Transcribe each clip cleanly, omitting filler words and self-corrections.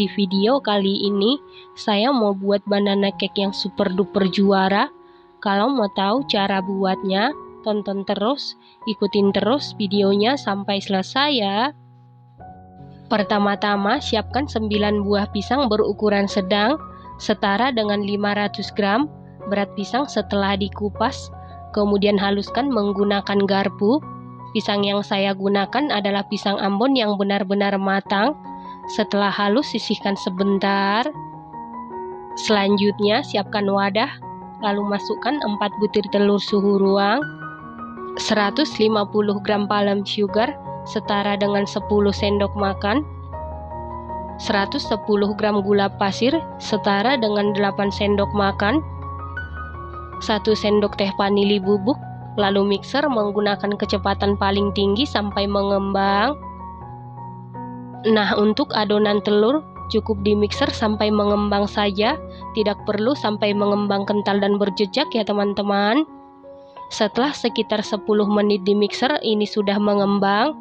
Di video kali ini, saya mau buat banana cake yang super duper juara. Kalau mau tahu cara buatnya, tonton terus, ikutin terus videonya sampai selesai ya. Pertama-tama, siapkan 9 buah pisang berukuran sedang, setara dengan 500 gram, berat pisang setelah dikupas, kemudian haluskan menggunakan garpu. Pisang yang saya gunakan adalah pisang Ambon yang benar-benar matang. Setelah halus, sisihkan sebentar. Selanjutnya, siapkan wadah, lalu masukkan 4 butir telur suhu ruang, 150 gram palm sugar setara dengan 10 sendok makan, 110 gram gula pasir setara dengan 8 sendok makan, 1 sendok teh vanili bubuk, lalu mixer menggunakan kecepatan paling tinggi sampai mengembang. Nah, untuk adonan telur cukup di mixer sampai mengembang saja, tidak perlu sampai mengembang kental dan berjejak ya teman-teman. Setelah sekitar 10 menit di mixer ini sudah mengembang,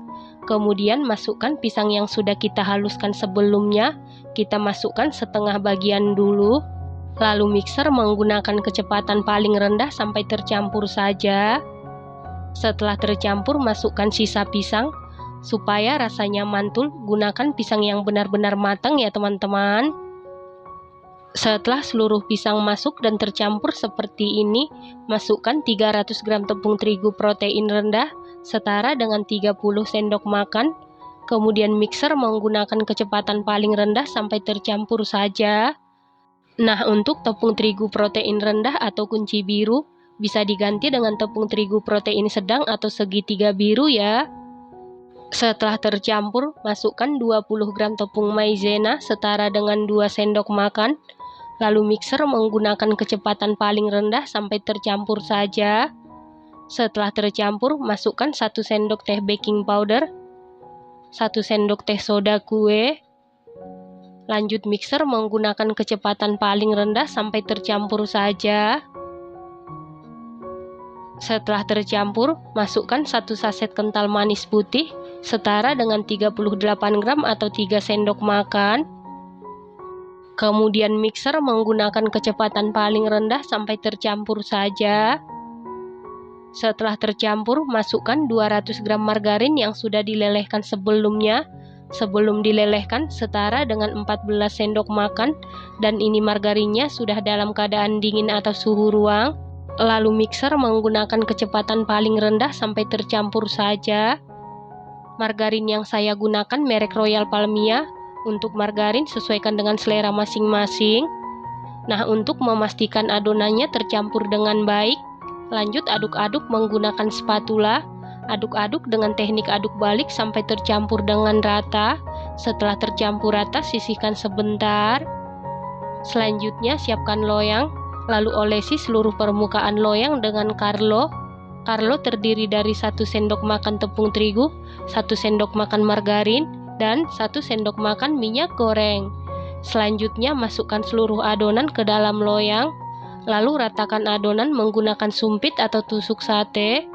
kemudian masukkan pisang yang sudah kita haluskan sebelumnya, kita masukkan setengah bagian dulu, lalu mixer menggunakan kecepatan paling rendah sampai tercampur saja. Setelah tercampur, masukkan sisa pisang. Supaya rasanya mantul, gunakan pisang yang benar-benar matang ya teman-teman. Setelah seluruh pisang masuk dan tercampur seperti ini, masukkan 300 gram tepung terigu protein rendah setara dengan 30 sendok makan. Kemudian mixer menggunakan kecepatan paling rendah sampai tercampur saja. Nah, untuk tepung terigu protein rendah atau kunci biru bisa diganti dengan tepung terigu protein sedang atau segitiga biru ya. Setelah tercampur, masukkan 20 gram tepung maizena setara dengan 2 sendok makan. Lalu mixer menggunakan kecepatan paling rendah sampai tercampur saja. Setelah tercampur, masukkan 1 sendok teh baking powder, 1 sendok teh soda kue. Lanjut mixer menggunakan kecepatan paling rendah sampai tercampur saja. Setelah tercampur, masukkan 1 saset kental manis putih setara dengan 38 gram atau 3 sendok makan. Kemudian mixer menggunakan kecepatan paling rendah sampai tercampur saja. Setelah tercampur, masukkan 200 gram margarin yang sudah dilelehkan sebelumnya. Sebelum dilelehkan, setara dengan 14 sendok makan, dan ini margarinnya sudah dalam keadaan dingin atau suhu ruang. Lalu mixer menggunakan kecepatan paling rendah sampai tercampur saja. Margarin yang saya gunakan merek Royal Palmia. Untuk margarin sesuaikan dengan selera masing-masing. Nah, untuk memastikan adonannya tercampur dengan baik, lanjut aduk-aduk menggunakan spatula. Aduk-aduk dengan teknik aduk balik sampai tercampur dengan rata. Setelah tercampur rata, sisihkan sebentar. Selanjutnya siapkan loyang, lalu olesi seluruh permukaan loyang dengan Carlo. Carlo terdiri dari 1 sendok makan tepung terigu, 1 sendok makan margarin, dan 1 sendok makan minyak goreng. Selanjutnya masukkan seluruh adonan ke dalam loyang, lalu ratakan adonan menggunakan sumpit atau tusuk sate.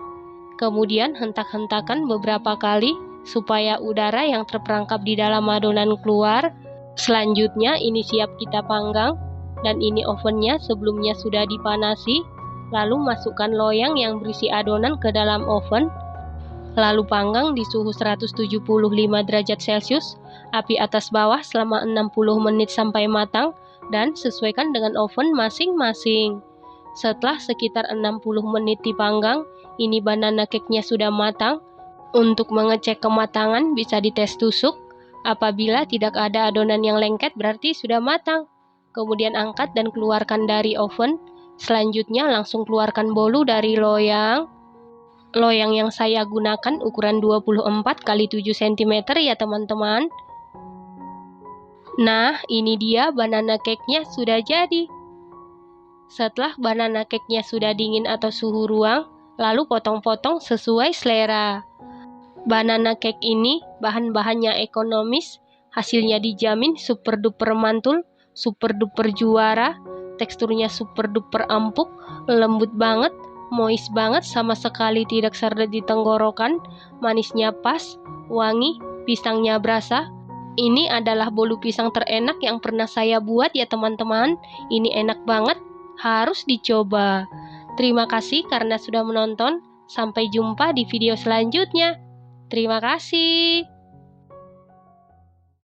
Kemudian hentak-hentakan beberapa kali supaya udara yang terperangkap di dalam adonan keluar. Selanjutnya ini siap kita panggang, dan ini ovennya sebelumnya sudah dipanasi. Lalu masukkan loyang yang berisi adonan ke dalam oven. Lalu panggang di suhu 175 derajat Celcius, api atas bawah selama 60 menit sampai matang, dan sesuaikan dengan oven masing-masing. Setelah sekitar 60 menit dipanggang, ini banana cake-nya sudah matang. Untuk mengecek kematangan bisa dites tusuk. Apabila tidak ada adonan yang lengket berarti sudah matang. Kemudian angkat dan keluarkan dari oven. Selanjutnya langsung keluarkan bolu dari loyang. Loyang yang saya gunakan ukuran 24 x 7 cm ya teman-teman. Nah, ini dia banana cake-nya sudah jadi. Setelah banana cake-nya sudah dingin atau suhu ruang, lalu potong-potong sesuai selera. Banana cake ini bahan-bahannya ekonomis, hasilnya dijamin super duper mantul, super duper juara, teksturnya super duper empuk, lembut banget, moist banget, sama sekali tidak seret di tenggorokan, manisnya pas, wangi, pisangnya berasa, Ini adalah bolu pisang terenak yang pernah saya buat ya teman-teman. Ini enak banget, harus dicoba. Terima kasih karena sudah menonton. Sampai jumpa di video selanjutnya. Terima kasih.